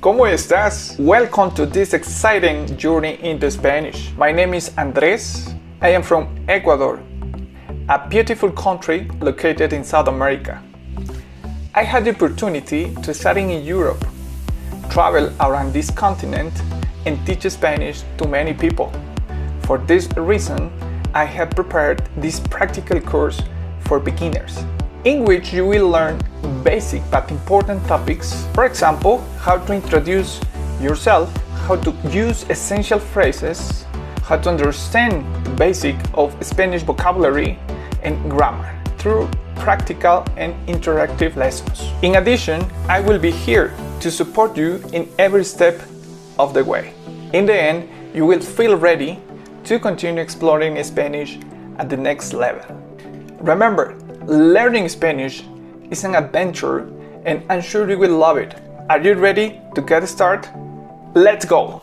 ¿Cómo estás? Welcome to this exciting journey into Spanish. My name is Andres. I am from Ecuador, a beautiful country located in South America. I had the opportunity to study in Europe, travel around this continent, and teach Spanish to many people. For this reason, I have prepared this practical course for beginners, in which you will learn basic but important topics. For example, how to introduce yourself, how to use essential phrases, how to understand the basic of Spanish vocabulary and grammar through practical and interactive lessons. In addition, I will be here to support you in every step of the way. In the end, you will feel ready to continue exploring Spanish at the next level. Remember, learning Spanish is an adventure and I'm sure you will love it. Are you ready to get started? Let's go!